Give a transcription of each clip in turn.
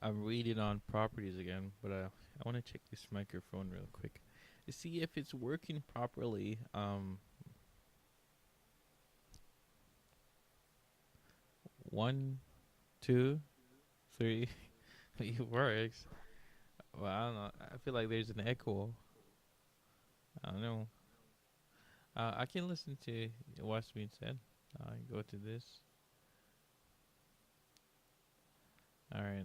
I'm reading on properties again, but I want to check this microphone real quick to see if it's working properly. One, two, three. It works. Well, I don't know. I feel like there's an echo. I don't know. I can listen to what's being said. Go to this. All right.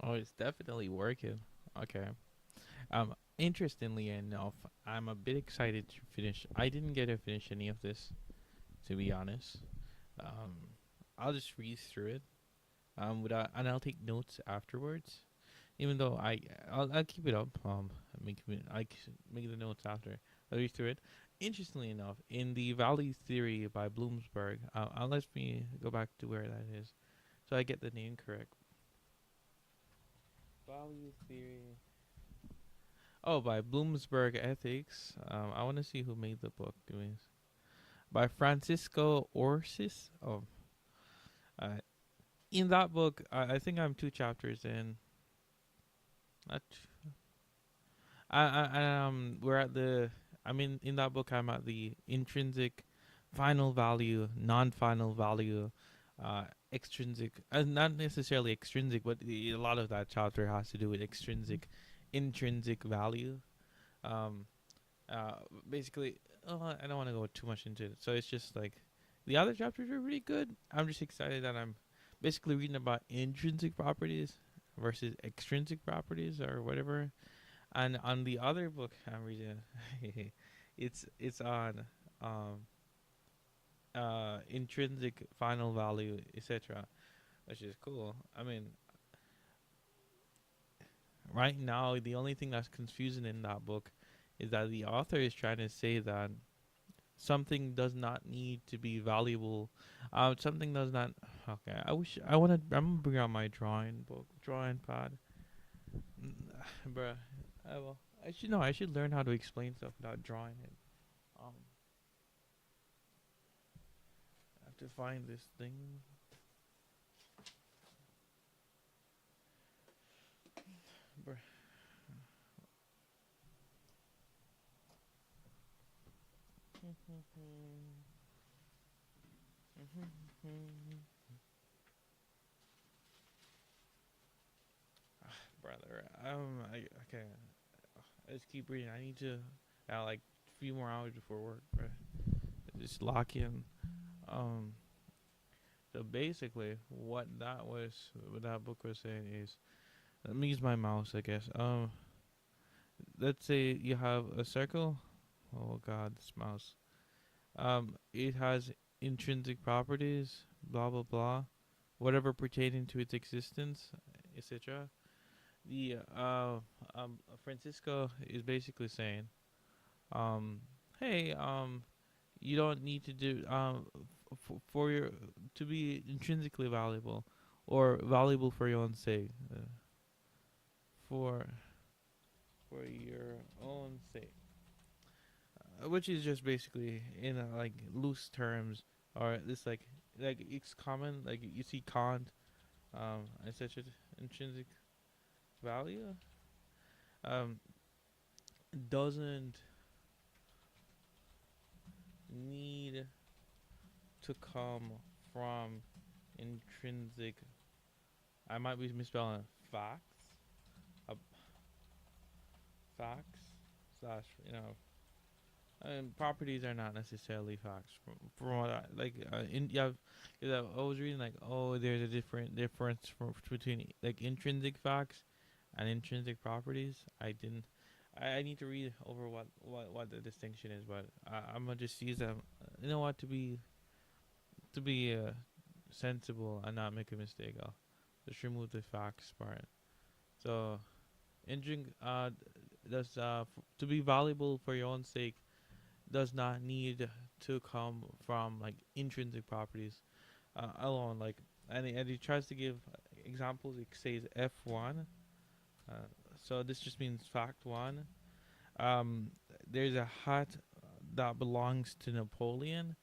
Oh, it's definitely working. Okay. Interestingly enough, I'm a bit excited to finish. I didn't get to finish any of this, to be honest. Um, I'll just read through it. Without, and I'll take notes afterwards. Even though I'll keep it up. Make the notes after. I'll read through it. Interestingly enough, in the Value Theory by Bloomsburg, let me go back to where that is, so I get the name correct. Value Theory. Oh, by Bloomsburg Ethics. I want to see who made the book. By Francisco Orsis. Oh, uh, in that book, I think I'm two chapters in. Not we're at the. I mean, in that book, I'm at the intrinsic, final value, non-final value, extrinsic, not necessarily extrinsic, but a lot of that chapter has to do with extrinsic, intrinsic value. Um, uh, Basically, I don't want to go too much into it. So it's just like the other chapters are really good. I'm just excited that I'm basically reading about intrinsic properties versus extrinsic properties or whatever. And on the other book I'm reading, it's on um intrinsic final value, etc., which is cool. I mean, right now the only thing that's confusing in that book is that the author is trying to say that something does not need to be valuable. Something does not. Okay, I wish I wanted. I'm gonna bring out my drawing book, drawing pad, bruh. I will. I should know. I should learn how to explain stuff without drawing it. Um, I have to find this thing, bruh. Brother, okay. I just keep reading. I need to like a few more hours before work, bruh. Just lock in. Um, so basically, what that book was saying is, let me use my mouse, I guess. Let's say you have a circle. Oh God, this mouse. It has intrinsic properties, blah blah blah, whatever pertaining to its existence, etc. The Francisco is basically saying, um, hey, you don't need to do for your to be intrinsically valuable or valuable for your own sake, for for your own sake, which is just basically in like loose terms, or this like it's common, like you see Kant, and such an intrinsic value, um, doesn't need to come from intrinsic. I might be misspelling facts, uh, facts slash properties are not necessarily facts. From what I like, I was reading like, oh, there's a different difference between like intrinsic facts and intrinsic properties. I didn't. I need to read over what the distinction is, but I'm gonna just use them. You know what? To be sensible and not make a mistake, I'll just remove the facts part. So Intrinsic does to be valuable for your own sake does not need to come from like intrinsic properties alone. Like, and he tries to give examples. It says F1. Uh, so this just means fact one. Um, there's a hat that belongs to Napoleon.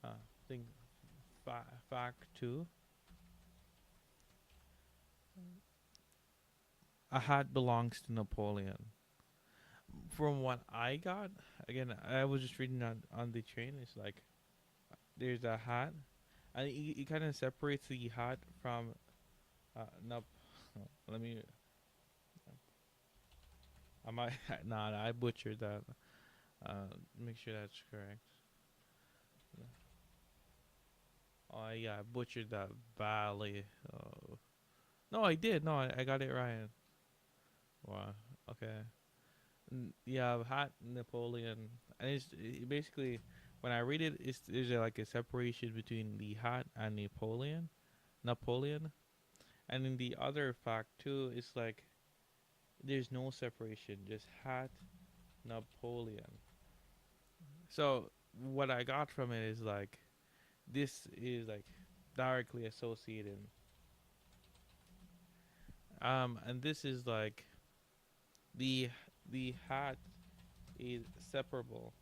I think fact two. A hat belongs to Napoleon. From what I got, again, I was just reading on the train. It's like there's a hat, and he kind of separates the hat from no. Let me. I might nah. I butchered that. Make sure that's correct. Oh yeah, I butchered that badly. Oh. No, I did. No, I got it right. Wow. Okay. Yeah, hat Napoleon, and basically when I read it, it's there's like a separation between the hat and Napoleon, and in the other fact too, it's like there's no separation, just hat Napoleon. So what I got from it is like this is like directly associated, and this is like the the hat is separable.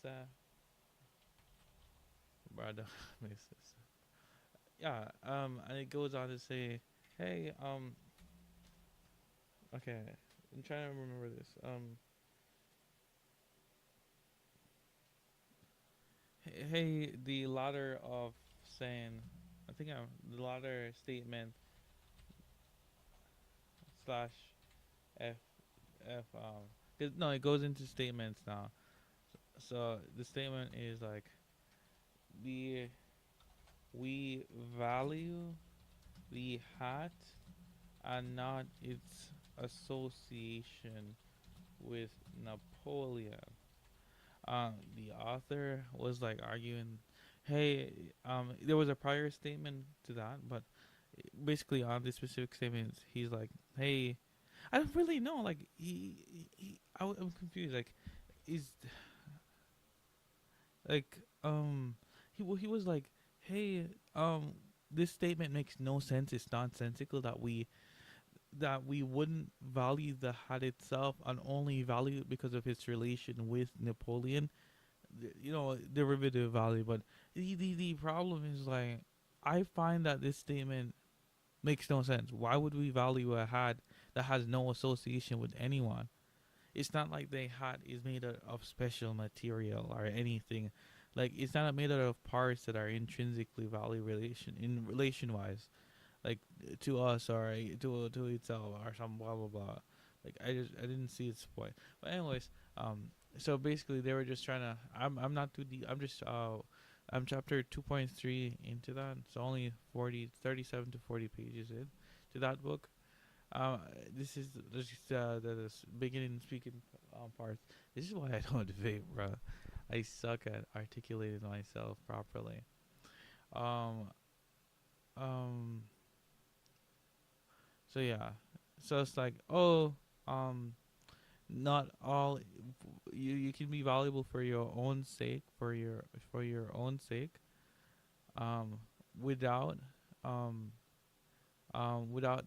Se- Brother, yeah, and it goes on to say, hey, okay, I'm trying to remember this. Hey, the latter of saying, I think I'm the latter statement slash f no, it goes into statements now. So the statement is like the we value the hat and not its association with Napoleon. The author was like arguing, hey, there was a prior statement to that, but basically on this specific statement, he's like, hey, I don't really know. Like I'm confused. Like, is like he was like, hey, this statement makes no sense. It's nonsensical that we wouldn't value the hat itself and only value it because of its relation with Napoleon. You know, derivative value. But the problem is like, I find that this statement makes no sense. Why would we value a hat that has no association with anyone? It's not like the hat is made out of special material or anything. Like, it's not made out of parts that are intrinsically value relation wise, like to us or to itself or some blah blah blah. Like, I didn't see its point. But anyways, so basically they were just trying to. I'm not too deep. I'm chapter 2.3 into that. So only 37 to 40 pages in to that book. Um, this is just the beginning speaking parts. This is why I don't vape, bro. I suck at articulating myself properly. Um, um. So yeah, so it's like, oh, um, not all you can be valuable for your own sake, for your own sake. Um, without um without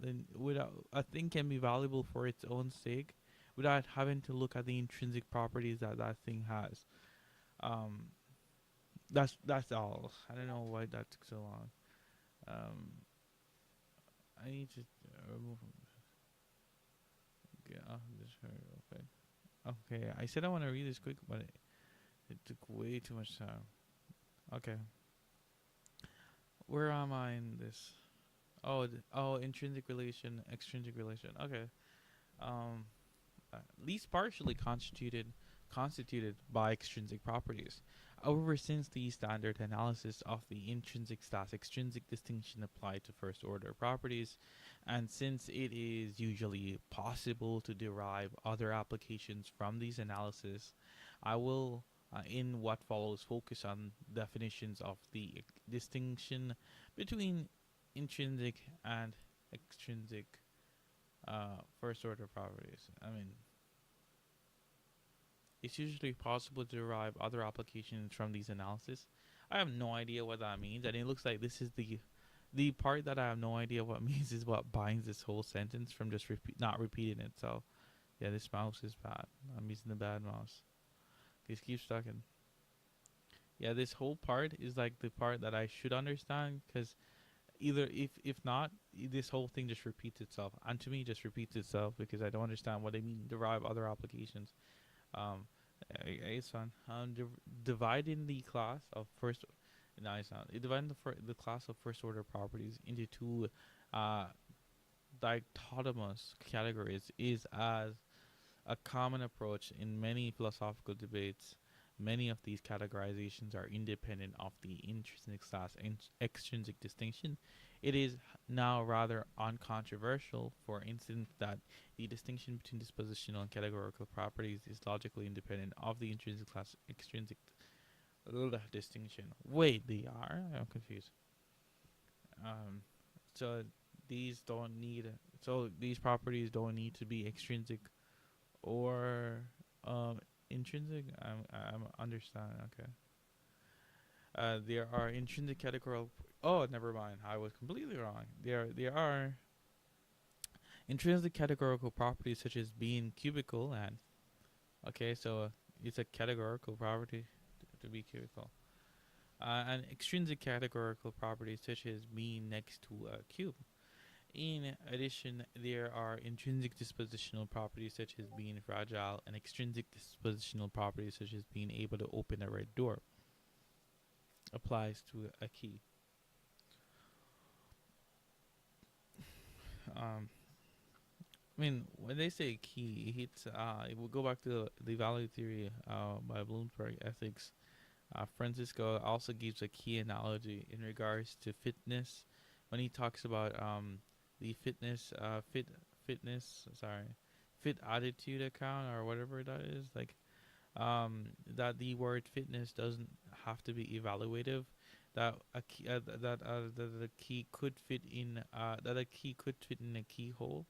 a thing can be valuable for its own sake without having to look at the intrinsic properties that that thing has. um that's all. I don't know why that took so long. um I need to remove get off this real quick. Okay, I said I want to read this quick, but it took way too much time. Okay, where am I in this? Oh, intrinsic relation, extrinsic relation. Okay. um least partially constituted by extrinsic properties. However, since the standard analysis of the intrinsic stats extrinsic distinction apply to first order properties, and since it is usually possible to derive other applications from these analysis, I will, in what follows, focus on definitions of the distinction between intrinsic and extrinsic first order properties. I mean, it's usually possible to derive other applications from these analysis. I have no idea what that means, and it looks like this is the part that I have no idea what means is what binds this whole sentence from just not repeating itself. Yeah, this mouse is bad. I'm using the bad mouse. Just keep talking. Yeah, this whole part is like the part that I should understand because either if not, this whole thing just repeats itself, and to me, it just repeats itself because I don't understand what they mean derive other applications. Um, it's fun. Dividing the class of first. No, it's not. Dividing the class of first order properties into two uh, dichotomous categories is as a common approach in many philosophical debates. Many of these categorizations are independent of the intrinsic slash extrinsic distinction. It is now rather uncontroversial, for instance, that the distinction between dispositional and categorical properties is logically independent of the intrinsic slash extrinsic distinction. Wait, they are? I'm confused. Um, so these don't need. So these properties don't need to be extrinsic or um intrinsic. I'm understanding. Okay. There are intrinsic categorical. Oh, never mind. I was completely wrong. There are intrinsic categorical properties such as being cubical and okay, so it's a categorical property to be cubical. And extrinsic categorical properties such as being next to a cube. In addition, there are intrinsic dispositional properties such as being fragile and extrinsic dispositional properties such as being able to open a red door. Applies to a key. Um, I mean, when they say key, it's it will go back to the value theory by Bloomsbury Ethics. Francisco also gives a key analogy in regards to fitness when he talks about the fitness fit attitude account or whatever that is like that the word fitness doesn't have to be evaluative, that a key, that the key could fit in that a key could fit in a keyhole.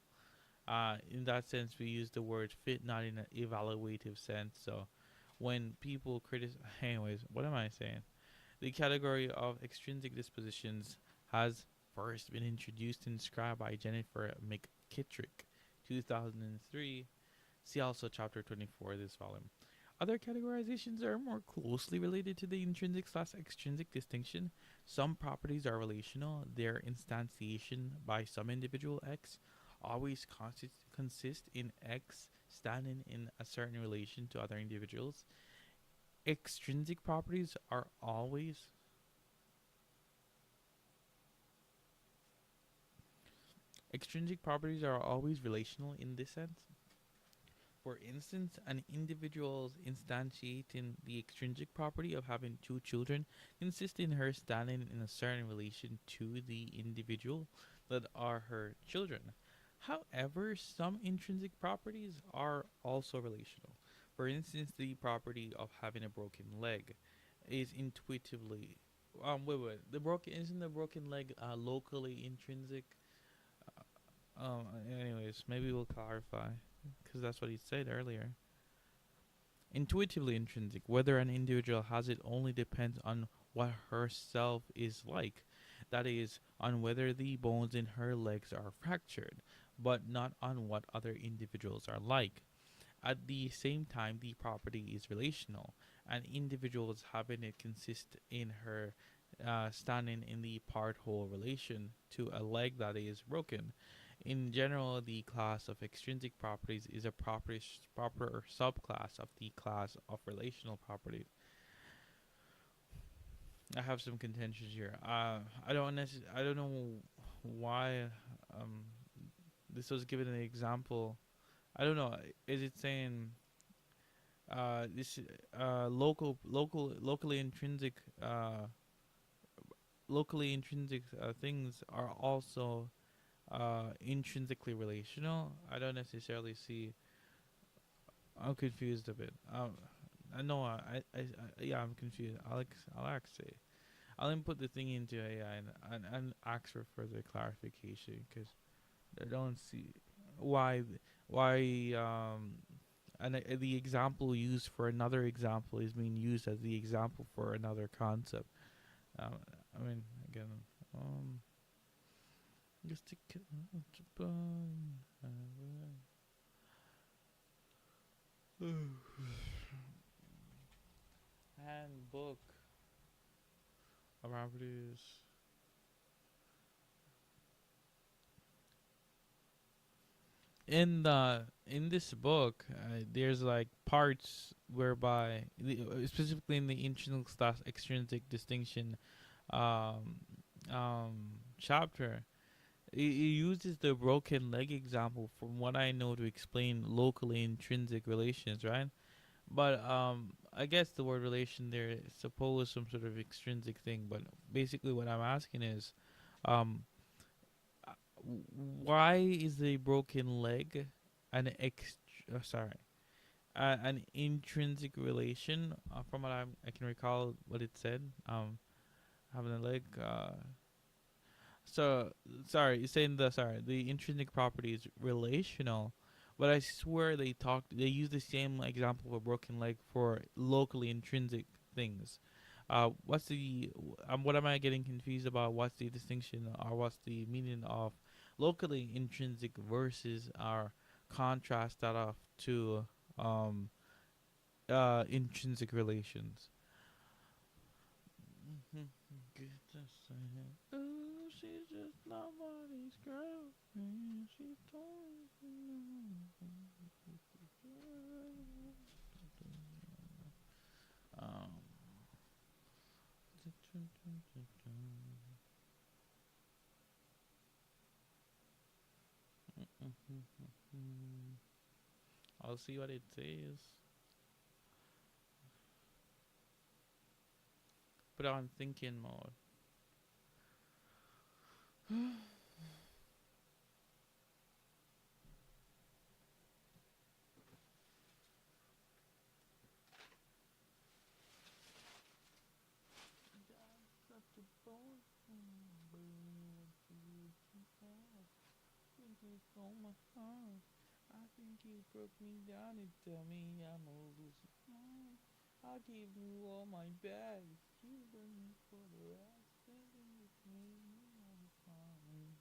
In that sense, we use the word fit not in an evaluative sense. So when people criticize, anyways, what am I saying? The category of extrinsic dispositions has first been introduced and described by Jennifer McKittrick, 2003. See also chapter 24 of this volume. Other categorizations are more closely related to the intrinsic slash extrinsic distinction. Some properties are relational. Their instantiation by some individual X always consist in X standing in a certain relation to other individuals. Extrinsic properties are always relational in this sense. For instance, an individual's instantiating the extrinsic property of having two children consists in her standing in a certain relation to the individual that are her children. However, some intrinsic properties are also relational. For instance, the property of having a broken leg is intuitively the broken isn't the broken leg locally intrinsic. Anyways, maybe we'll clarify because that's what he said earlier. Intuitively intrinsic, whether an individual has it only depends on what herself is like. That is, on whether the bones in her legs are fractured, but not on what other individuals are like. At the same time, the property is relational. An individual's having it consist in her standing in the part-whole relation to a leg that is broken. In general, the class of extrinsic properties is a proper subclass of the class of relational properties. I have some contentions here. I don't know why um, this was given an example. I don't know. Is it saying this locally intrinsic things are also intrinsically relational? I don't necessarily see. I'm confused a bit. I know. Yeah, I'm confused. I'll actually, I'll input the thing into AI and ask for further clarification because I don't see. why why and the example used for another example is being used as the example for another concept. Um, I mean, again, um, just to handbook of properties. In this book, there's like parts whereby, specifically in the intrinsic slash extrinsic distinction um, chapter, it uses the broken leg example, from what I know, to explain locally intrinsic relations, right? But I guess the word relation there suppose some sort of extrinsic thing. But basically, what I'm asking is, um, why is a broken leg an an intrinsic relation? From what I can recall, what it said. Having a leg. So sorry, you're saying the intrinsic property is relational, but I swear they use the same example of a broken leg for locally intrinsic things. What's the what am I getting confused about? What's the distinction, or what's the meaning of locally intrinsic versus our contrast that off to um intrinsic relations? Oh, she's just nobody's girl. And she told um, I'll see what it says. Put on thinking mode. Such a boy. Think you stole my heart. I think you broke me down and tell me I'm a loser. I gave you all my bags. You bring me for the rest. Standing with me all the time.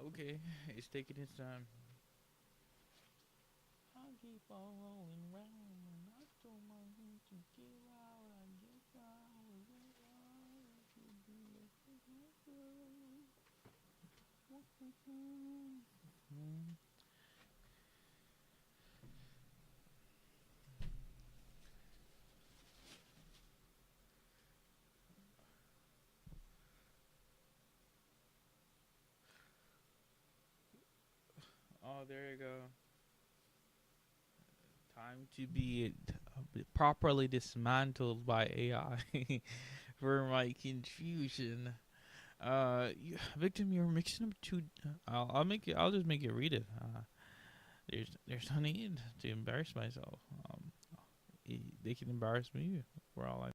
Okay, it's taking its time. I keep on rolling round. I told my hand to get out. I guess I was in love. To be Oh, there you go. Time to be properly dismantled by AI for my confusion. Victim, you're mixing up two. I'll make it. I'll just make you read it. There's no need to embarrass myself. They can embarrass me for all I.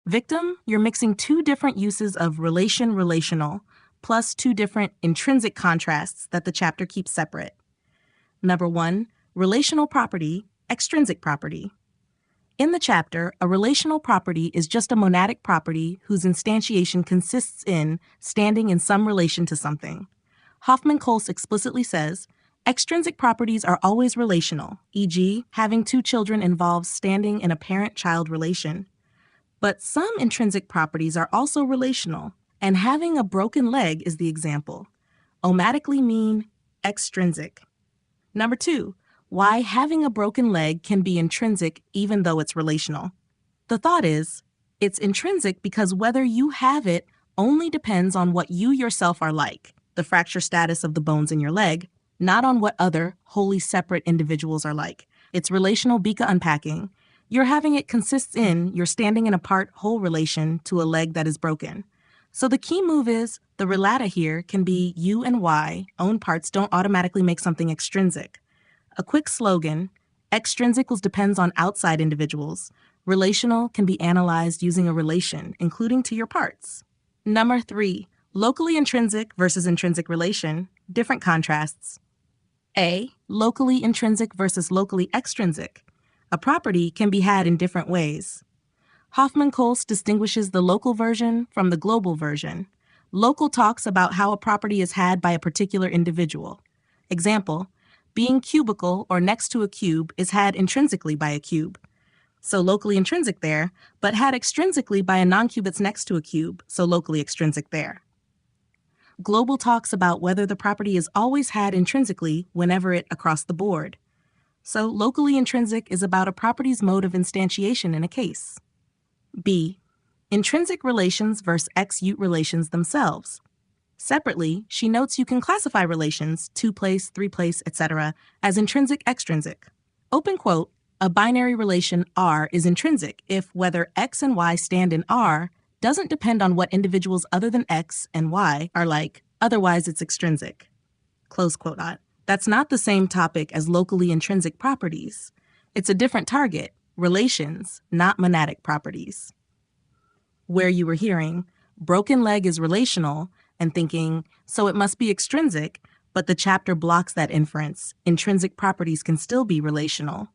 Victim, you're mixing two different uses of relation relational, plus two different intrinsic contrasts that the chapter keeps separate. Number one, relational property, extrinsic property. In the chapter, a relational property is just a monadic property whose instantiation consists in standing in some relation to something. Hoffman-Kolse explicitly says, extrinsic properties are always relational, e.g., having two children involves standing in a parent-child relation. But some intrinsic properties are also relational, and having a broken leg is the example. Omatically mean extrinsic. Number 2, why having a broken leg can be intrinsic even though it's relational. The thought is, it's intrinsic because whether you have it only depends on what you yourself are like, the fracture status of the bones in your leg, not on what other, wholly separate individuals are like. It's relational Bika unpacking. Your having it consists in your standing in a part-whole relation to a leg that is broken. So the key move is, the relata here can be you and Y, own parts don't automatically make something extrinsic. A quick slogan, extrinsic depends on outside individuals. Relational can be analyzed using a relation, including to your parts. Number 3, locally intrinsic versus intrinsic relation, different contrasts. A, locally intrinsic versus locally extrinsic. A property can be had in different ways. Hoffman-Coles distinguishes the local version from the global version. Local talks about how a property is had by a particular individual. Example, being cubical or next to a cube is had intrinsically by a cube, so locally intrinsic there, but had extrinsically by a non-cube that's next to a cube, so locally extrinsic there. Global talks about whether the property is always had intrinsically whenever it across the board. So locally intrinsic is about a property's mode of instantiation in a case. B, intrinsic relations versus ex-ute relations themselves. Separately, she notes you can classify relations, 2-place, 3-place, etc., as intrinsic, extrinsic. Open quote, a binary relation R is intrinsic if whether X and Y stand in R doesn't depend on what individuals other than X and Y are like, otherwise it's extrinsic. Close quote. That's not the same topic as locally intrinsic properties. It's a different target, relations, not monadic properties. Where you were hearing, broken leg is relational, and thinking, so it must be extrinsic, but the chapter blocks that inference. Intrinsic properties can still be relational.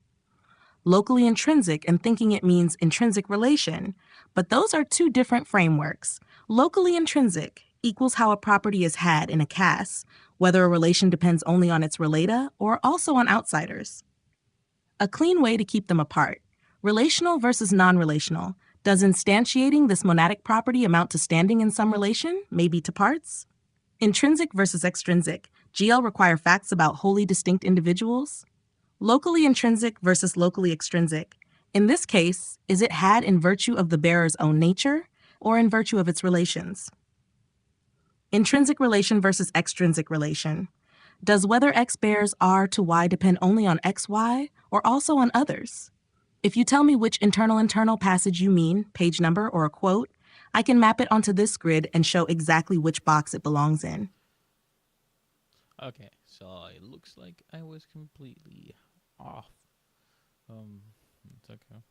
Locally intrinsic and thinking it means intrinsic relation, but those are two different frameworks. Locally intrinsic equals how a property is had in a CAS, whether a relation depends only on its relata or also on outsiders. A clean way to keep them apart. Relational versus non-relational. Does instantiating this monadic property amount to standing in some relation, maybe to parts? Intrinsic versus extrinsic. GL require facts about wholly distinct individuals? Locally intrinsic versus locally extrinsic. In this case, is it had in virtue of the bearer's own nature or in virtue of its relations? Intrinsic relation versus extrinsic relation. Does whether X bears R to Y depend only on XY or also on others? If you tell me which internal passage you mean, page number or a quote, I can map it onto this grid and show exactly which box it belongs in. Okay, so it looks like I was completely off. It's okay.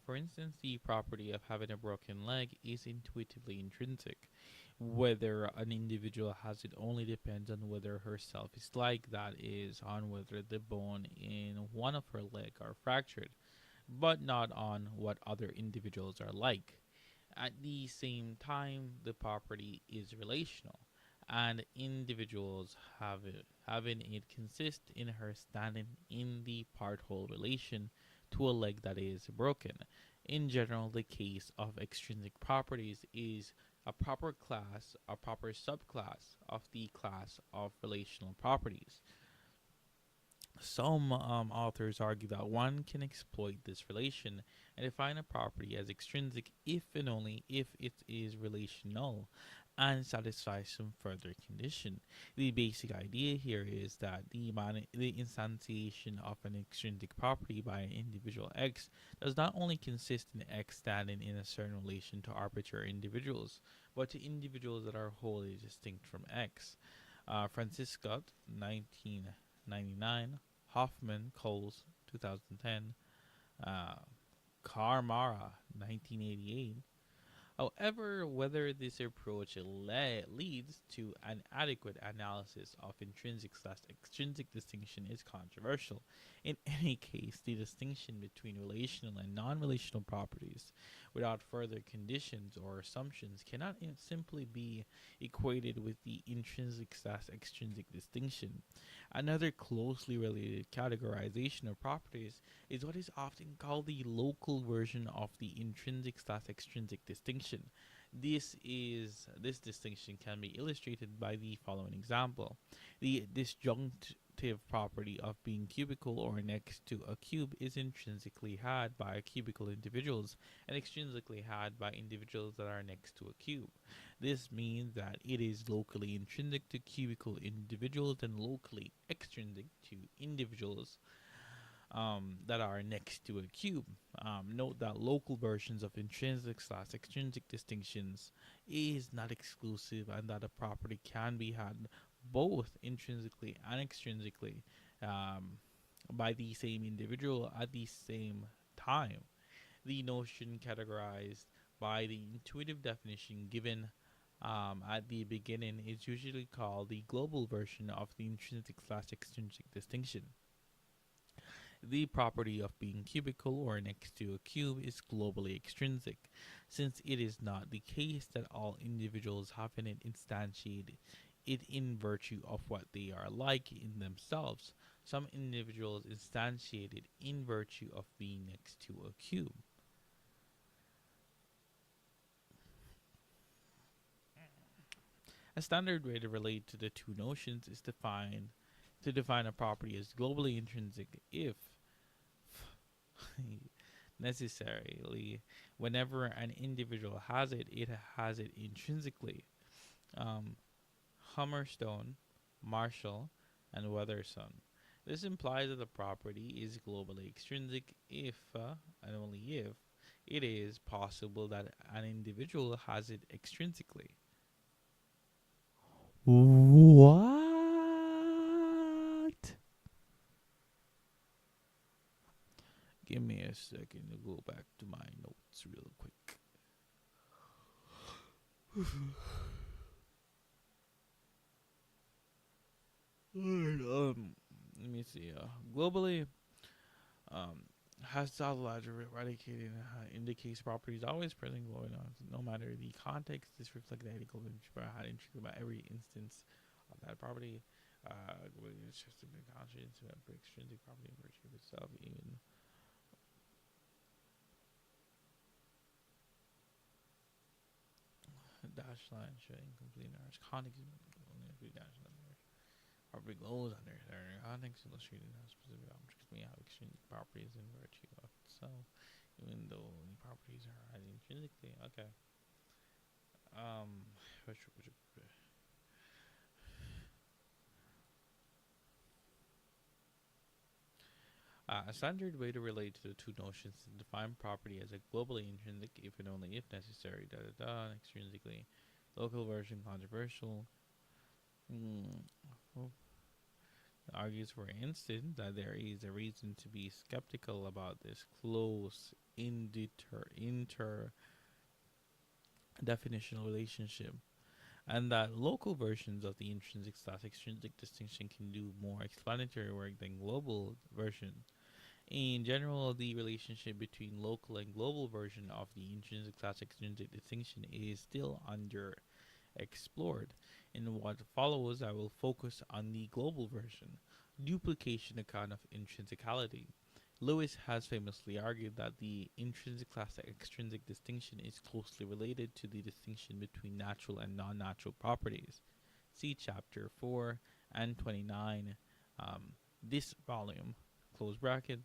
For instance, the property of having a broken leg is intuitively intrinsic. Whether an individual has it only depends on whether herself is like, that is, on whether the bone in one of her leg are fractured, but not on what other individuals are like. At the same time, the property is relational, and individuals having it consist in her standing in the part-whole relation to a leg that is broken. In general, the case of extrinsic properties is a proper class, a proper subclass of the class of relational properties. Some authors argue that one can exploit this relation and define a property as extrinsic if and only if it is relational and satisfies some further condition. The basic idea here is that the instantiation of an extrinsic property by an individual X does not only consist in X standing in a certain relation to arbitrary individuals, but to individuals that are wholly distinct from X. Francis Scott, 1999, Hoffman, Coles, 2010, Karmara, 1988. However, whether this approach leads to an adequate analysis of intrinsic/extrinsic distinction is controversial. In any case, the distinction between relational and non-relational properties without further conditions or assumptions cannot simply be equated with the intrinsic/extrinsic distinction. Another closely related categorization of properties is what is often called the local version of the intrinsic/extrinsic distinction. This distinction can be illustrated by the following example. The disjunctive property of being cubical or next to a cube is intrinsically had by cubical individuals and extrinsically had by individuals that are next to a cube. This means that it is locally intrinsic to cubical individuals and locally extrinsic to individuals that are next to a cube. Note that local versions of intrinsic/extrinsic distinctions is not exclusive, and that a property can be had both intrinsically and extrinsically um, by the same individual at the same time. The notion categorized by the intuitive definition given at the beginning is usually called the global version of the intrinsic/extrinsic distinction. The property of being cubical or next to a cube is globally extrinsic, since it is not the case that all individuals have in it instantiated it in virtue of what they are like in themselves. Some individuals instantiate it in virtue of being next to a cube. A standard way to relate to the two notions is to define a property as globally intrinsic if necessarily whenever an individual has it, it has it intrinsically. Um, Hummerstone, Marshall, and Weatherson. This implies that the property is globally extrinsic if and only if it is possible that an individual has it extrinsically. What? Give me a second to go back to my notes real quick. Let me see. Globally, um, has tautology eradicated indicates properties always present going on, no matter the context. This reflects the ethical had intrigued about every instance of that property. It's just a big conscience about extrinsic property in virtue of itself, even dash line showing complete arch context only if we dash line property glows under their context illustrating how specific objects may have extrinsic properties in virtue of itself, even though the properties are intrinsically okay. Um, a standard way to relate to the two notions is to define property as a globally intrinsic, if and only if necessary, extrinsically. Local version controversial. Well, argues, for instance, that there is a reason to be skeptical about this close inter definitional relationship, and that local versions of the intrinsic/extrinsic distinction can do more explanatory work than global versions. In general, the relationship between local and global version of the intrinsic/extrinsic distinction is still under explored. In what follows, I will focus on the global version, duplication account of intrinsicality. Lewis has famously argued that the intrinsic/extrinsic distinction is closely related to the distinction between natural and non-natural properties. See chapter 4 and 29, this volume, close bracket.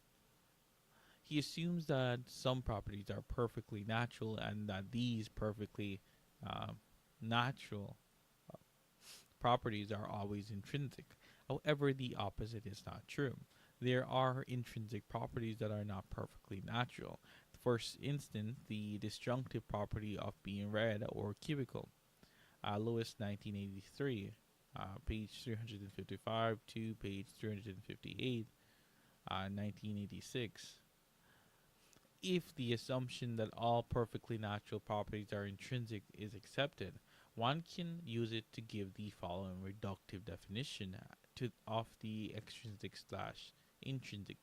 He assumes that some properties are perfectly natural and that these perfectly natural properties are always intrinsic. However, the opposite is not true. There are intrinsic properties that are not perfectly natural. For instance, the disjunctive property of being red or cubical. Lewis, 1983, page 355 to page 358, 1986. If the assumption that all perfectly natural properties are intrinsic is accepted, one can use it to give the following reductive definition of the extrinsic/intrinsic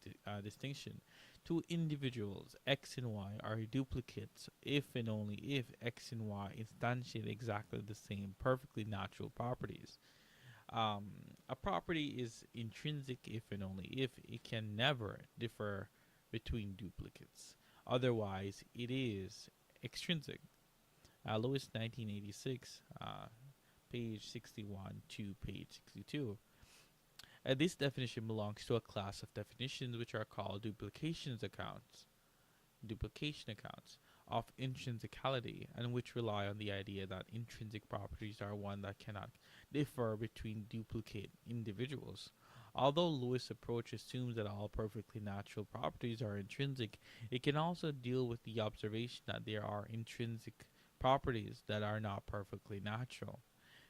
distinction. Two individuals, X and Y, are duplicates if and only if X and Y instantiate exactly the same perfectly natural properties. A property is intrinsic if and only if it can never differ between duplicates. Otherwise, it is extrinsic. Lewis, 1986, page 61 to page 62. This definition belongs to a class of definitions which are called duplication accounts of intrinsicality, and which rely on the idea that intrinsic properties are one that cannot differ between duplicate individuals. Although Lewis' approach assumes that all perfectly natural properties are intrinsic, it can also deal with the observation that there are intrinsic properties that are not perfectly natural,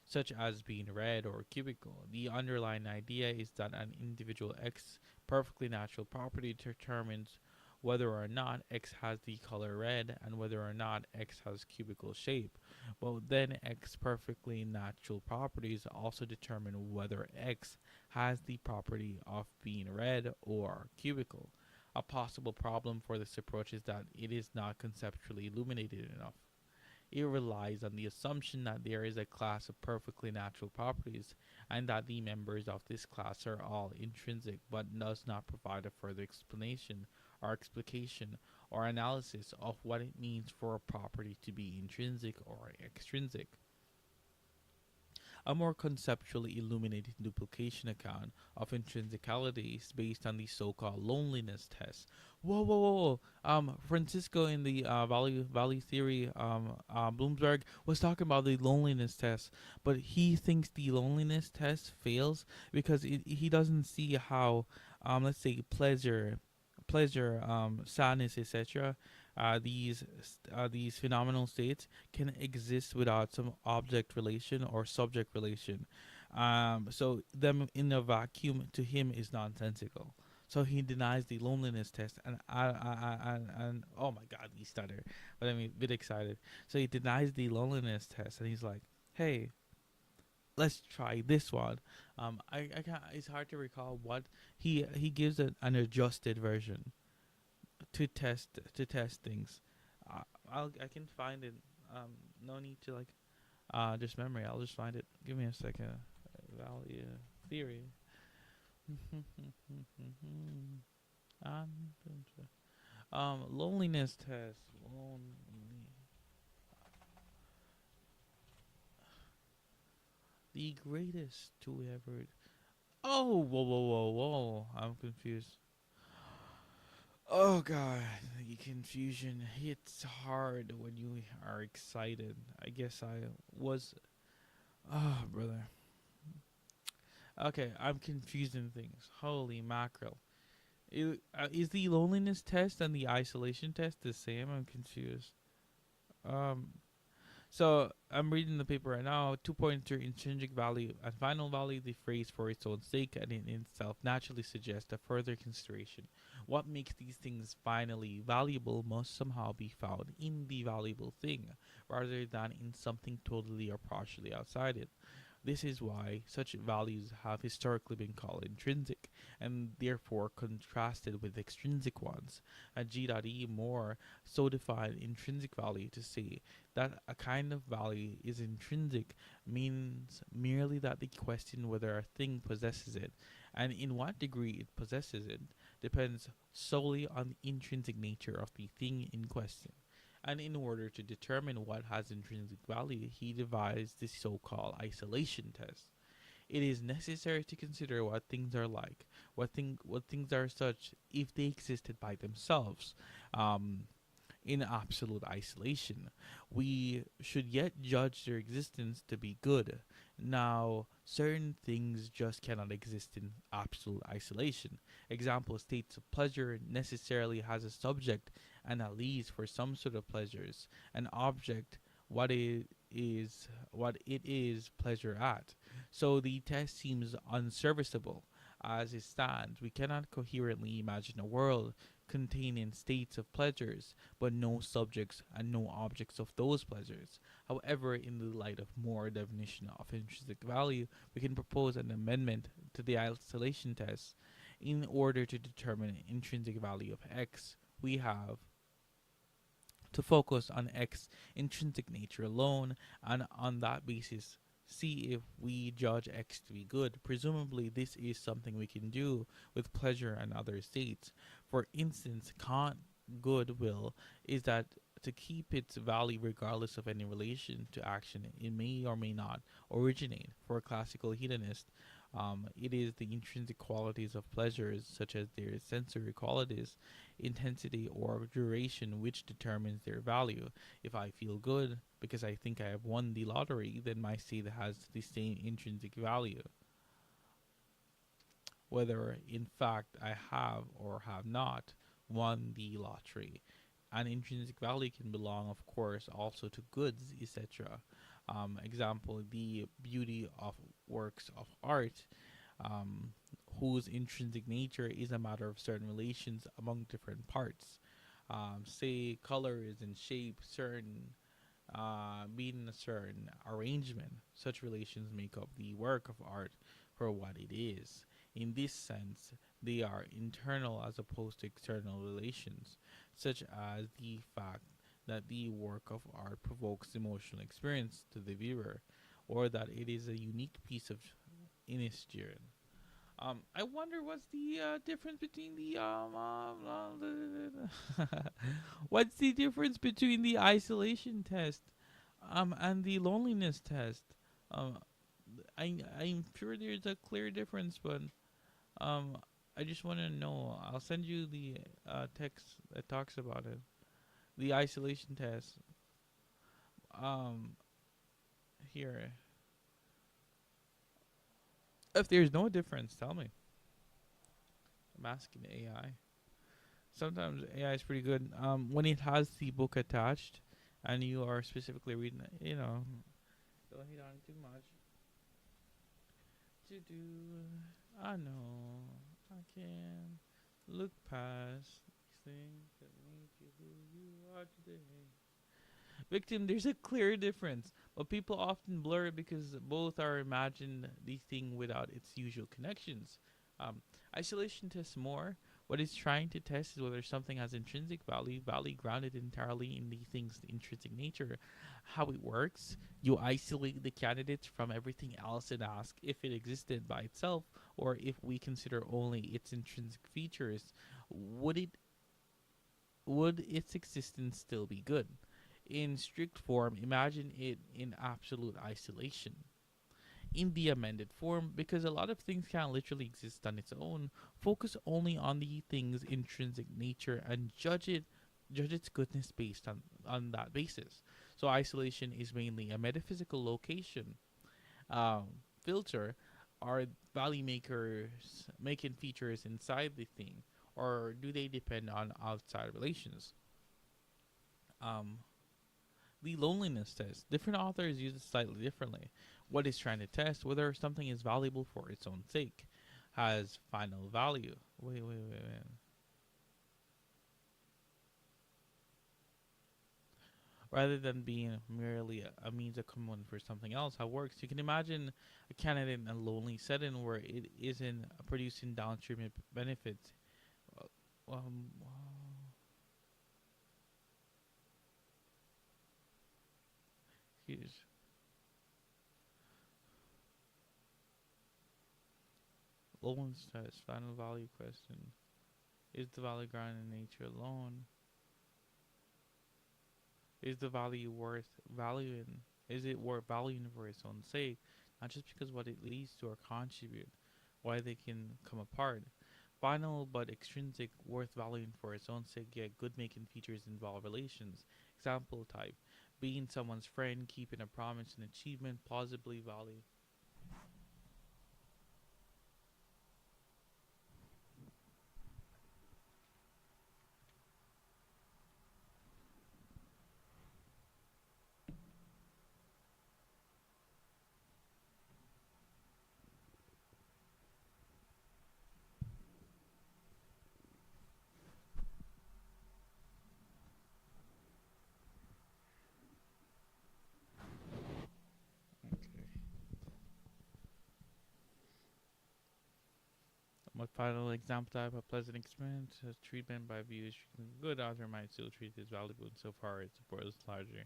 such as being red or cubical. The underlying idea is that an individual X perfectly natural property determines whether or not X has the color red and whether or not X has cubical shape. But then X perfectly natural properties also determine whether X has the property of being red or cubical. A possible problem for this approach is that it is not conceptually illuminated enough. It relies on the assumption that there is a class of perfectly natural properties and that the members of this class are all intrinsic, but does not provide a further explanation or explication or analysis of what it means for a property to be intrinsic or extrinsic. A more conceptually illuminated duplication account of intrinsicality is based on the so-called loneliness test. Whoa, whoa, whoa! Francisco in the value theory, Bloomsberg was talking about the loneliness test, but he thinks the loneliness test fails because he doesn't see how, let's say, pleasure, sadness, etc. These phenomenal states can exist without some object relation or subject relation. So them in a vacuum to him is nonsensical. So he denies the loneliness test, and oh my God, he stuttered, but I'm a bit excited. So he denies the loneliness test, and he's like, "Hey, let's try this one." I can't. It's hard to recall what he gives an adjusted version to test things. I can find it. No need to like just memory. I'll just find it. Give me a second. Value theory. Loneliness test. The greatest to ever. Oh, whoa, whoa, whoa, whoa! I'm confused. Oh god, the confusion hits hard when you are excited. I guess I was. Oh, brother. Okay, I'm confusing things. Holy mackerel. Is the loneliness test and the isolation test the same? I'm confused. Um, So I'm reading the paper right now. 2.3 intrinsic value and final value, the phrase for its own sake and in itself naturally suggests a further consideration. What makes these things finally valuable must somehow be found in the valuable thing, rather than in something totally or partially outside it. This is why such values have historically been called intrinsic, and therefore contrasted with extrinsic ones. And G.E. Moore so defined intrinsic value to say that a kind of value is intrinsic means merely that the question whether a thing possesses it, and in what degree it possesses it, depends solely on the intrinsic nature of the thing in question. And in order to determine what has intrinsic value, he devised the so-called isolation test. It is necessary to consider what things are like, what things are such if they existed by themselves. Um, in absolute isolation. We should yet judge their existence to be good. Now, certain things just cannot exist in absolute isolation. Example, states of pleasure necessarily has a subject and at least for some sort of pleasures, an object what it is pleasure at. So the test seems unserviceable. As it stands, we cannot coherently imagine a world containing states of pleasures, but no subjects and no objects of those pleasures. However, in the light of Moore's definition of intrinsic value, we can propose an amendment to the isolation test. In order to determine intrinsic value of x, we have to focus on X intrinsic nature alone, and on that basis see if we judge X to be good. Presumably, this is something we can do with pleasure and other states. For instance, Kant goodwill is that to keep its value regardless of any relation to action it may or may not originate. For a classical hedonist, it is the intrinsic qualities of pleasures, such as their sensory qualities, intensity, or duration, which determines their value. If I feel good because I think I have won the lottery, then my state has the same intrinsic value, whether in fact I have or have not won the lottery. An intrinsic value can belong, of course, also to goods, etc. Example, the beauty of works of art, um, whose intrinsic nature is a matter of certain relations among different parts. Say colors and shape, certain being in a certain arrangement. Such relations make up the work of art for what it is. In this sense, they are internal as opposed to external relations, such as the fact that the work of art provokes emotional experience to the viewer, or that it is a unique piece of initiation. I wonder what's the difference between the what's the difference between the isolation test and the loneliness test. Um, I'm sure there's a clear difference, but um, I just want to know. I'll send you the text that talks about it. The isolation test. Um, here. If there's no difference, tell me. I'm asking AI. Sometimes AI is pretty good. When it has the book attached, and you are specifically reading it, don't hit on it too much. To do, I know I can look past these things that make you who you are today. Victim, there's a clear difference, but people often blur it because both are imagined the thing without its usual connections. Isolation tests more. What it's trying to test is whether something has intrinsic value grounded entirely in the thing's intrinsic nature. How it works, you isolate the candidates from everything else and ask if it existed by itself, or if we consider only its intrinsic features, would it would its existence still be good? In strict form, imagine it in absolute isolation. In the amended form, because a lot of things can't literally exist on its own, focus only on the thing's intrinsic nature and judge its goodness based on that basis. So isolation is mainly a metaphysical location filter. Are value makers making features inside the thing, or do they depend on outside relations? Um, the loneliness test. Different authors use it slightly differently. What is trying to test whether something is valuable for its own sake, has final value. Wait. Rather than being merely a means of common for something else, how it works. You can imagine a candidate in a lonely setting where it isn't producing downstream benefits. Um, excuse. Loneliness test. Final value question. Is the value grounded in nature alone? Is the value worth valuing? Is it worth valuing for its own sake? Not just because what it leads to or contribute, why they can come apart. Final but extrinsic, worth valuing for its own sake, yet good making features involve relations. Example type: being someone's friend, keeping a promise, and achievement, plausibly value. Okay. My final example type: a pleasant experience, treatment by views. Good author might still treat it as valuable insofar as it supports larger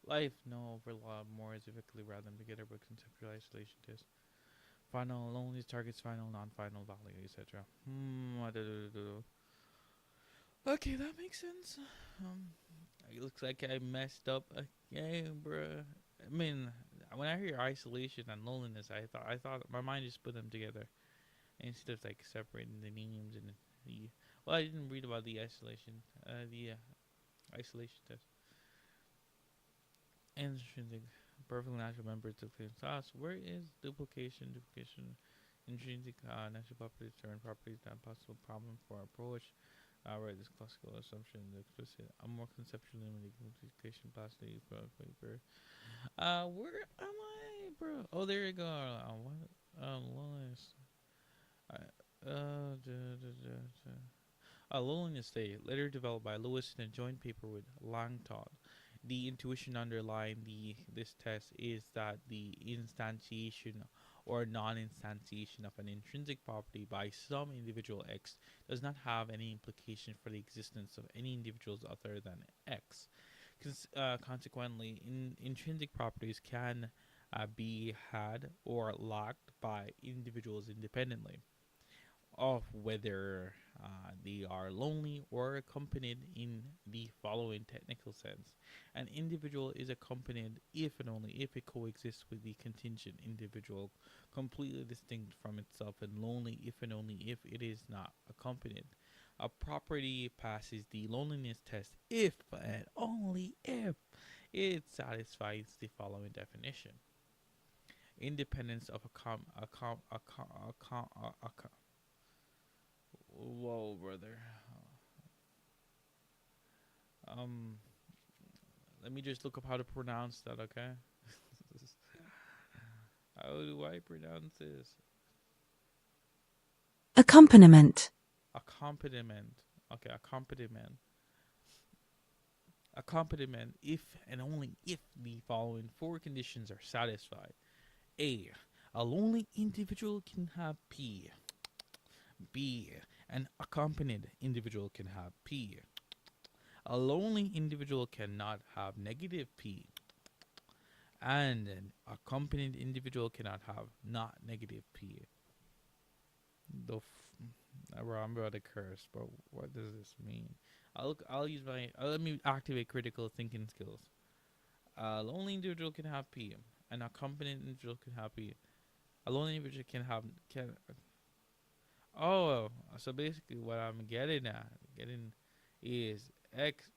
life. No overlap more specifically rather than together but conceptual isolation test. Final only targets final, non-final value, etc. Okay, that makes sense. Um, it looks like I messed up again, bruh. I mean, when I hear isolation and loneliness, I thought my mind just put them together instead of like separating the meanings and the. Well, I didn't read about the isolation test. Intrinsic, perfect natural members of the class. Where is duplication? Duplication, intrinsic natural properties, turn properties, not possible problem for approach. Right, this classical assumption, the explicit, a more conceptually limited multiplication plastic paper. Where am I, bro? Oh, there you go. What? Loneliness. Loneliness state, later developed by Lewis in a joint paper with Langtod. The intuition underlying this test is that the instantiation or non-instantiation of an intrinsic property by some individual X does not have any implication for the existence of any individuals other than X. Consequently, intrinsic properties can be had or lacked by individuals independently of whether they are lonely or accompanied in the following technical sense. An individual is accompanied if and only if it coexists with the contingent individual, completely distinct from itself, and lonely if and only if it is not accompanied. A property passes the loneliness test if and only if it satisfies the following definition: independence of whoa, brother. Um, Let me just look up how to pronounce that, okay? How do I pronounce this? Accompaniment. Accompaniment. Okay, accompaniment. Accompaniment if and only if the following four conditions are satisfied. A. A lonely individual can have P. B. An accompanied individual can have P. A lonely individual cannot have negative P. And an accompanied individual cannot have not negative P. Bro, I'm about to curse, but what does this mean? I'll use my. Let me activate critical thinking skills. A lonely individual can have P. An accompanied individual can have P. A lonely individual can. Oh, so basically, what I'm getting is X.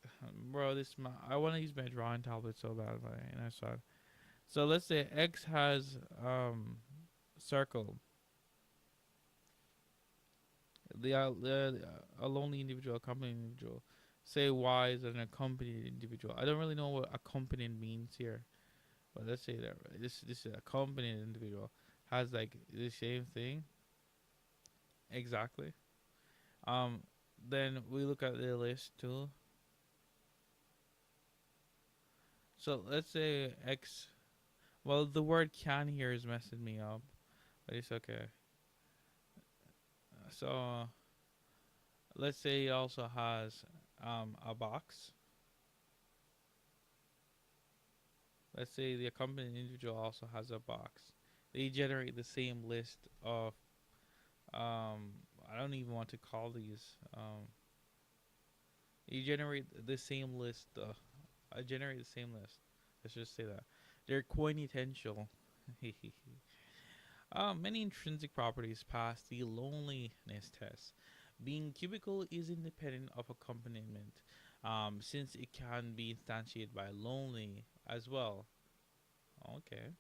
Bro, this my. I want to use my drawing tablet so bad, and I saw it. So let's say X has circle. A lonely individual, accompanied individual. Say Y is an accompanied individual. I don't really know what accompanied means here, but let's say that this accompanied individual has like the same thing exactly. Um, then we look at the list too. So let's say X. Well, the word can here is messing me up, but it's okay. So let's say it also has a box. Let's say the accompanying individual also has a box. They generate the same list of I don't even want to call these you generate the same list I generate the same list. Let's just say that. They're coinitential. Many intrinsic properties pass the loneliness test. Being cubical is independent of accompaniment, since it can be instantiated by lonely as well. Okay.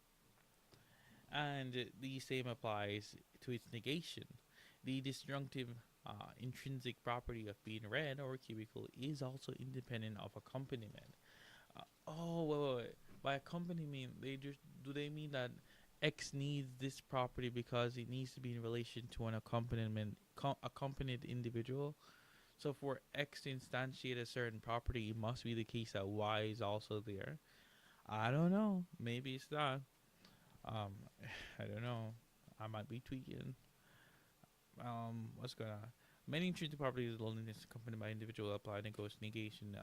And the same applies to its negation. The disjunctive intrinsic property of being red or cubical is also independent of accompaniment. Wait. By accompaniment, they just do they mean that X needs this property because it needs to be in relation to an accompanied individual. So for X to instantiate a certain property, it must be the case that Y is also there. I don't know. Maybe it's not. Um, I don't know. I might be tweaking. What's going on? Many intrinsic properties of loneliness accompanied by individual apply negation.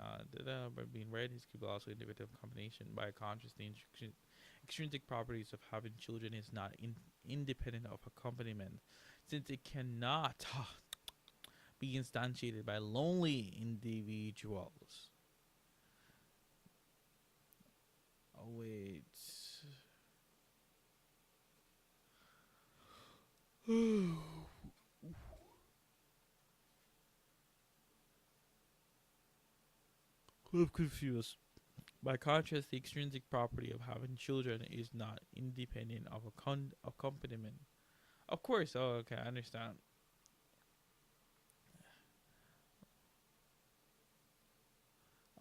But being read is could also individual combination. By contrast, the extrinsic properties of having children is not independent of accompaniment, since it cannot be instantiated by lonely individuals. Oh wait. I'm confused. By contrast, the extrinsic property of having children is not independent of accompaniment. Of course. Oh, okay. I understand.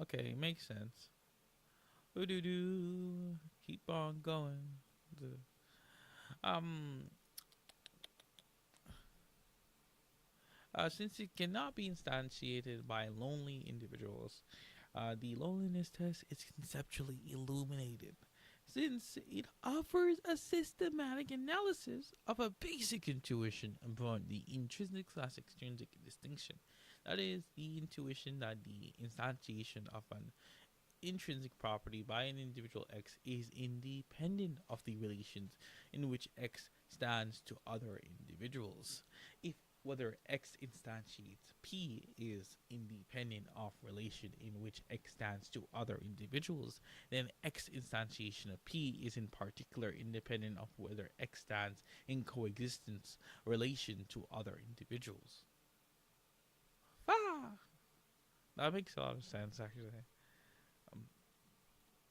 Okay, makes sense. Ooh doo doo. Keep on going. Um. Since it cannot be instantiated by lonely individuals, the loneliness test is conceptually illuminated, since it offers a systematic analysis of a basic intuition about the intrinsic slash extrinsic distinction. That is, the intuition that the instantiation of an intrinsic property by an individual X is independent of the relations in which X stands to other individuals. If whether X instantiates P is independent of relation in which X stands to other individuals, then X instantiation of P is in particular independent of whether X stands in coexistence relation to other individuals. Ah, that makes a lot of sense actually.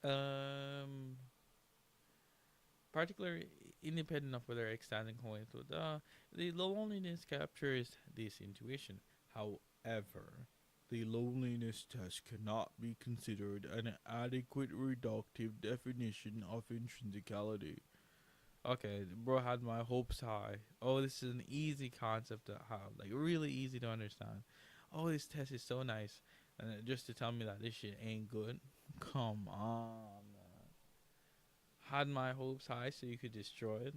Um, Particular independent of whether extending coins with the loneliness captures this intuition. However, the loneliness test cannot be considered an adequate reductive definition of intrinsicality. Okay, bro had my hopes high. Oh, this is an easy concept to have, like really easy to understand. Oh, this test is so nice, and just to tell me that this shit ain't good. Come on, man. Had my hopes high so you could destroy it.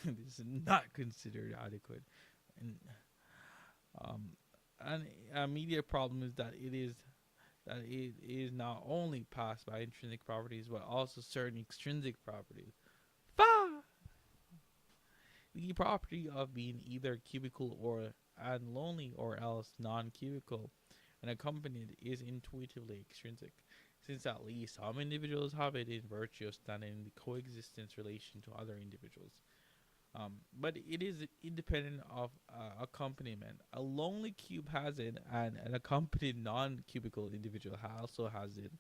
This is not considered adequate. And um, an immediate problem is that it is not only passed by intrinsic properties but also certain extrinsic properties. Bah! The property of being either cubical or and lonely or else non-cubical and accompanied is intuitively extrinsic, since at least some individuals have it in virtue of standing in the coexistence relation to other individuals. But it is independent of accompaniment. A lonely cube has it, and an accompanied non-cubical individual also has it.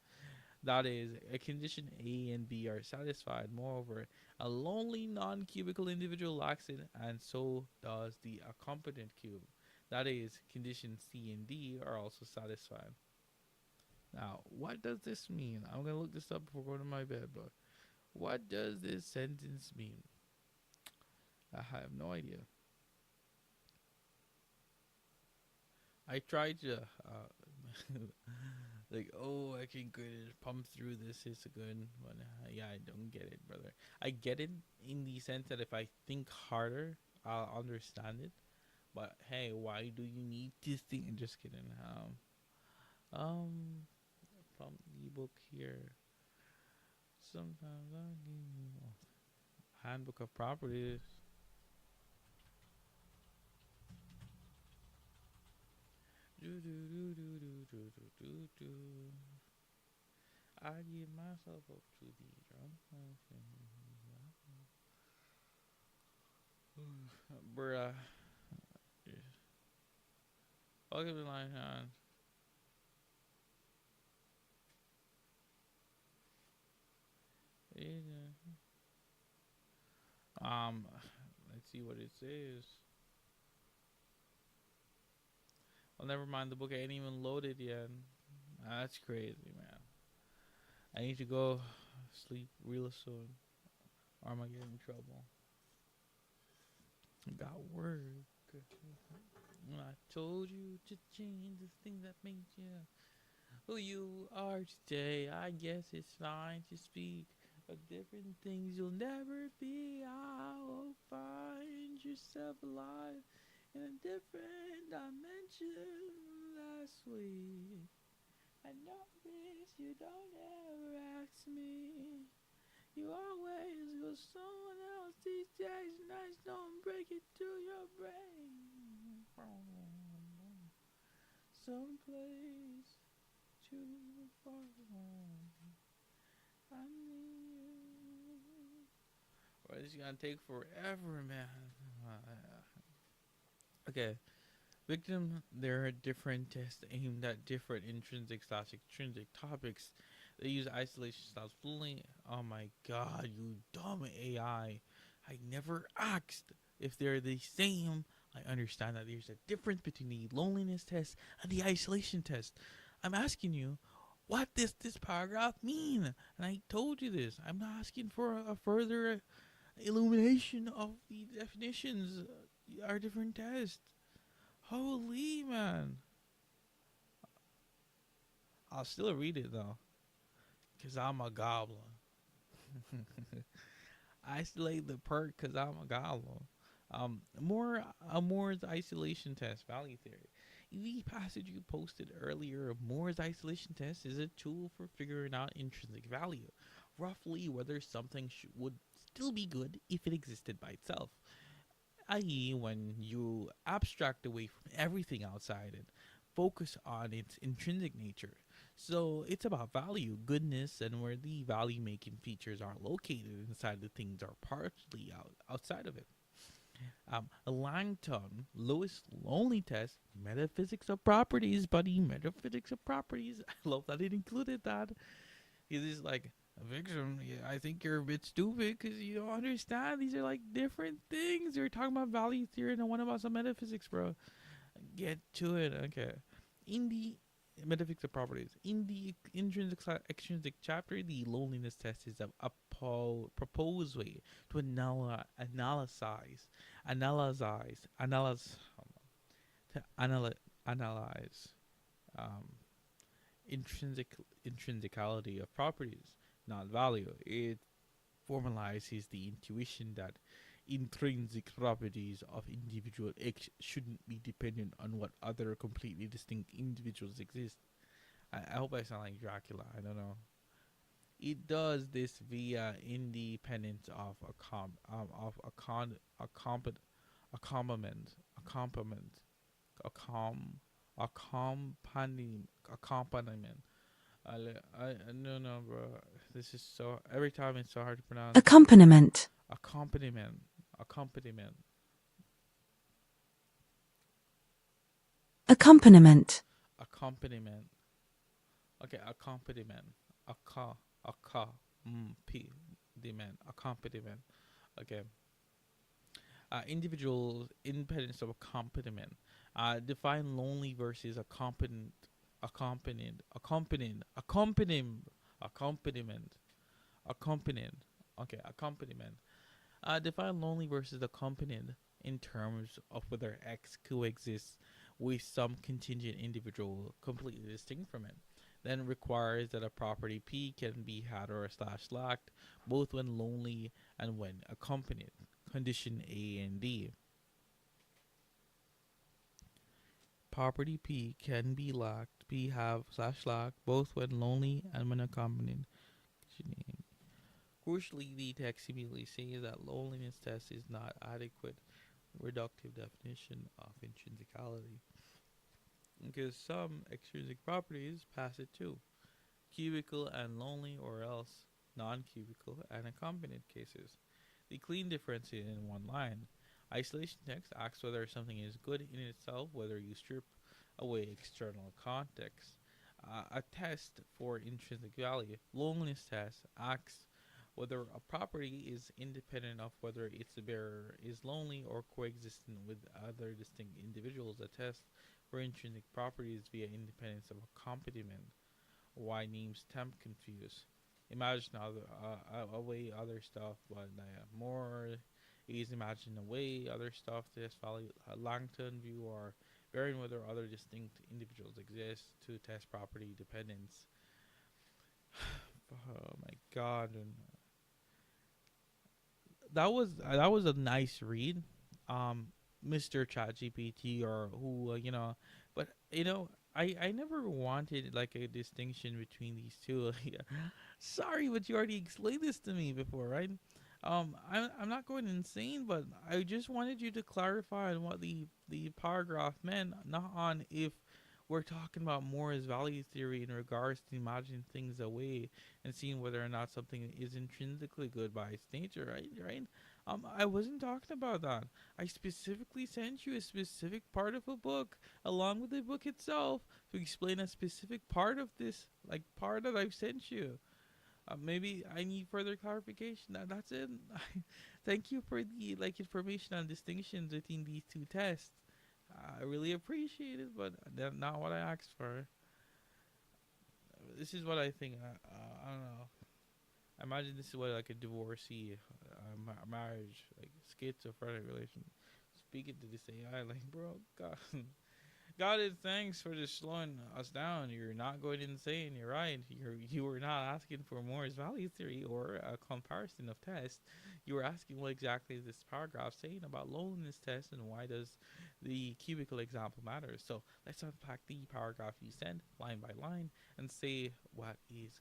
That is, a condition A and B are satisfied. Moreover, a lonely non-cubical individual lacks it, and so does the accompanied cube. That is, conditions C and D are also satisfied. Now, what does this mean? I'm gonna look this up before going to my bed, but what does this sentence mean? I have no idea. I tried to like, oh, I can good pump through this. It's a good one. Yeah, I don't get it, brother. I get it in the sense that if I think harder, I'll understand it. But hey, why do you need to think? Just kidding. Um, from the book here. Sometimes I give you handbook of properties. Do do do do do do do do do. I give myself up to the drum. Bruh. I'll give the line on. Um, let's see what it says. Well, never mind. The book ain't even loaded yet. That's crazy, man. I need to go sleep real soon, or am I getting in trouble? I got work. When I told you to change the thing that made you who you are today, I guess it's fine to speak of different things you'll never be. I will find yourself alive in a different dimension last week. I notice you don't ever ask me. You always go someone else these days, nights don't break it to your brain. someplace too far away. I need you. Or it's gonna take forever, man. Okay, victim. There are different tests aimed at different intrinsic slash extrinsic topics. They use isolation styles fluently. Oh my god, you dumb AI! I never asked if they're the same. I understand that there's a difference between the loneliness test and the isolation test. I'm asking you, what does this paragraph mean? And I told you this. I'm not asking for a further illumination of the definitions. Are different tests. Holy man. I'll still read it though, cause I'm a goblin. Isolate the perk, cause I'm a goblin. Moore's isolation test value theory. The passage you posted earlier, Moore's isolation test is a tool for figuring out intrinsic value, roughly whether something would still be good if it existed by itself, i.e., when you abstract away from everything outside it, focus on its intrinsic nature. So it's about value, goodness, and where the value making features are located inside the things are partly outside of it. Langton, Lewis Lonely test, metaphysics of properties, buddy, metaphysics of properties. I love that it included that. He's just like, Victim, yeah, I think you're a bit stupid because you don't understand. These are like different things. You're talking about value theory and one about some metaphysics, bro. Get to it. Okay. In the metaphysics of properties, in the intrinsic extrinsic chapter, the loneliness test is a proposed way to analyze um, intrinsic intrinsicality of properties, not value. It formalizes the intuition that intrinsic properties of individual X shouldn't be dependent on what other completely distinct individuals exist. I hope I sound like Dracula. I don't know. It does this via independence of accompaniment, accom, accompaniment. No, no, bro. This is so. Every time it's so hard to pronounce. Accompaniment. Accompaniment. Accompaniment. Accompaniment. Accompaniment. Okay, accompaniment. P. Demand. Accompaniment. Okay. Individual independence of accompaniment. Define lonely versus accompaniment. Okay, accompaniment. Define lonely versus accompanied in terms of whether X coexists with some contingent individual completely distinct from it. Then requires that a property P can be had or slash lacked both when lonely and when accompanied. Condition A and D. Property P can be lacked, P have slash lack both when lonely and when accompanied. Crucially, the text immediately says that loneliness test is not adequate reductive definition of intrinsicality, because some extrinsic properties pass it too. Cubical and lonely, or else non-cubical and accompanied cases. The clean difference is in one line. Isolation text asks whether something is good in itself, whether you strip away external context. A test for intrinsic value. Loneliness test asks whether a property is independent of whether its bearer is lonely or coexistent with other distinct individuals. A test for intrinsic properties via independence of accompaniment. Why names temp confuse? Imagine away other stuff, but more is imagine away other stuff. Test value Langton view or varying whether other distinct individuals exist to test property dependence. Oh my god! And that was a nice read, Mr. ChatGPT or who but I never wanted like a distinction between these two. Sorry, but you already explained this to me before, right? I'm not going insane, but I just wanted you to clarify on what the paragraph meant, not on if We're talking about Moore's value theory in regards to imagining things away and seeing whether or not something is intrinsically good by its nature, right? Right? I wasn't talking about that. I specifically sent you a specific part of a book along with the book itself to explain a specific part of this, like part that I've sent you. Maybe I need further clarification. That's it. Thank you for the like information on distinctions between these two tests. I really appreciate it, but that's not what I asked for. This is what I think. I don't know. I imagine this is what like a divorcee, marriage, like schizophrenic relation. Speaking to this AI, like bro, God, God is thanks for just slowing us down. You're not going insane. You're right. You were not asking for Moore's value theory or a comparison of tests. You were asking what exactly is this paragraph saying about loneliness test and why does the cubicle example matter. So let's unpack the paragraph you sent line by line and say what is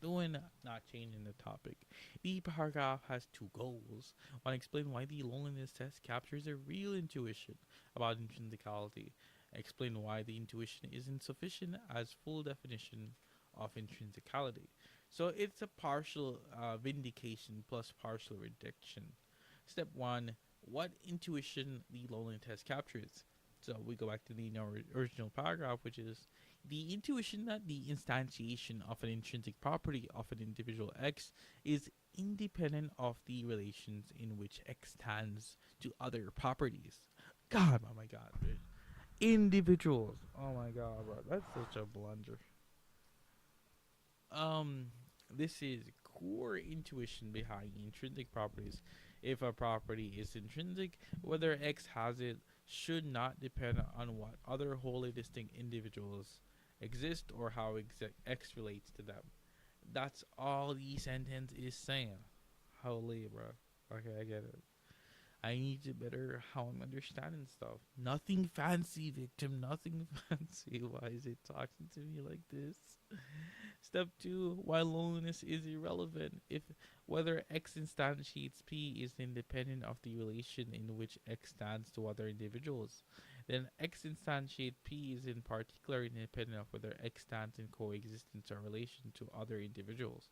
doing, not changing the topic. The paragraph has two goals. One, explain why the loneliness test captures a real intuition about intrinsicality. Explain why the intuition is insufficient as full definition of intrinsicality. So it's a partial vindication plus partial rejection. Step one, what intuition the loneliness test captures. So we go back to the original paragraph, which is the intuition that the instantiation of an intrinsic property of an individual X is independent of the relations in which X stands to other properties. God, oh my God, dude. Individuals. Oh my God, bro. That's such a blunder. Um, this is core intuition behind intrinsic properties. If a property is intrinsic, whether X has it should not depend on what other wholly distinct individuals exist or how X relates to them. That's all the sentence is saying. Holy, bro. Okay, I get it. I need to better how I'm understanding stuff. Nothing fancy, victim. Nothing fancy. Why is it talking to me like this? Step two, why loneliness is irrelevant. If whether X instantiates P is independent of the relation in which X stands to other individuals, then X instantiate P is in particular independent of whether X stands in coexistence or relation to other individuals.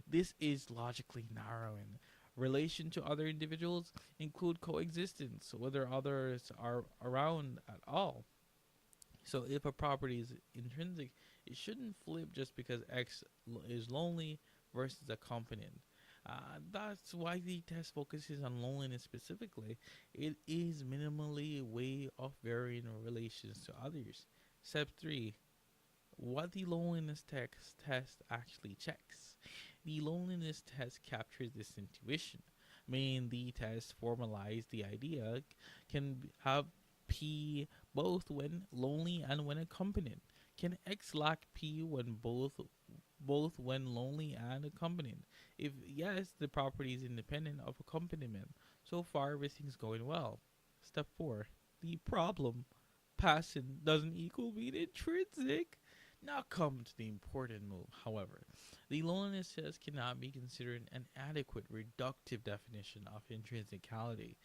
This is logically narrowing. Relation to other individuals include coexistence, whether others are around at all. So if a property is intrinsic, it shouldn't flip just because X is lonely versus accompanied. That's why the test focuses on loneliness specifically. It is minimally way of varying relations to others. Step 3. What the loneliness test actually checks. The loneliness test captures this intuition, meaning the test formalizes the idea can have P both when lonely and when accompanied. Can X lack P when both when lonely and accompanied? If yes, the property is independent of accompaniment. So far, everything's going well. Step 4. The problem. Passing doesn't equal being intrinsic. Now comes the important move, however. The loneliness test cannot be considered an adequate reductive definition of intrinsicality.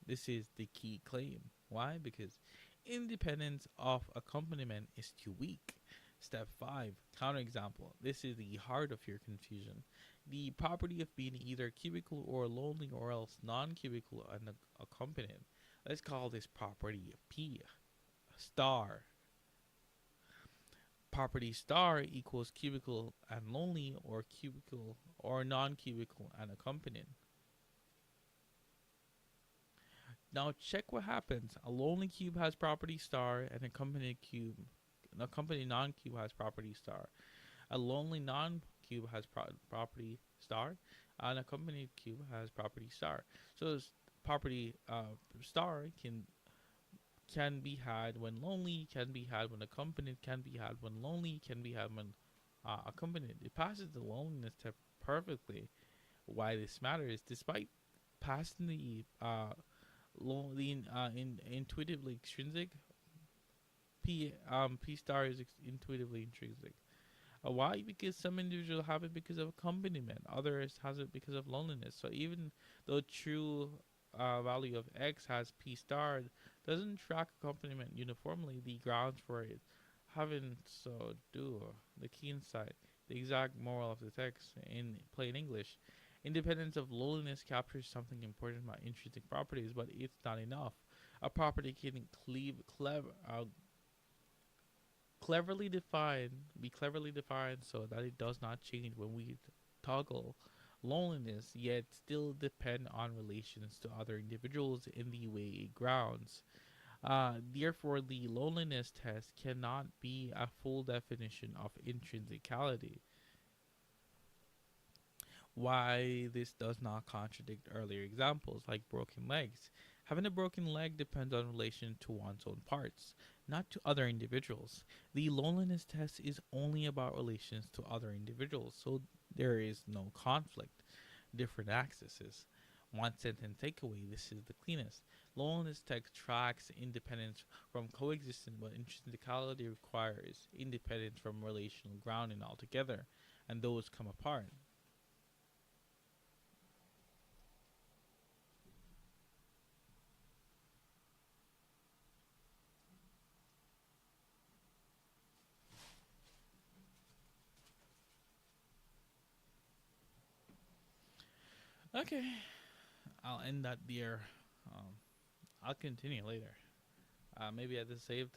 This is the key claim. Why? Because independence of accompaniment is too weak. Step 5, counterexample. This is the heart of your confusion. The property of being either cubical or lonely or else non-cubical and accompanied. Let's call this property P star. Property star equals cubical and lonely or cubical or non-cubical and accompanied. Now check what happens. A lonely cube has property star and an accompanied non-cube has property star. A lonely non-cube has property star. An accompanied cube has property star. So this property star can be had when lonely, can be had when accompanied, can be had when lonely, can be had when accompanied. It passes the loneliness test perfectly. Why this matters, despite passing the intuitively extrinsic, P star is intuitively intrinsic. Why? Because some individuals have it because of accompaniment, others has it because of loneliness. So even though true value of X has P star, doesn't track accompaniment uniformly, the grounds for it having so do. The key insight, the exact moral of the text in plain English. Independence of lowliness captures something important about intrinsic properties, but it's not enough. A property can cleverly defined, be cleverly defined so that it does not change when we toggle loneliness, yet still depend on relations to other individuals in the way it grounds. Therefore, the loneliness test cannot be a full definition of intrinsicality. Why this does not contradict earlier examples like broken legs. Having a broken leg depends on relation to one's own parts, not to other individuals. The loneliness test is only about relations to other individuals, so there is no conflict. Different accesses. One sentence takeaway, this is the cleanest. Loneliness text tracks independence from coexistence, but intrinsicality requires independence from relational grounding altogether, and those come apart. Okay, I'll end that there. Um, I'll continue later. Maybe at the same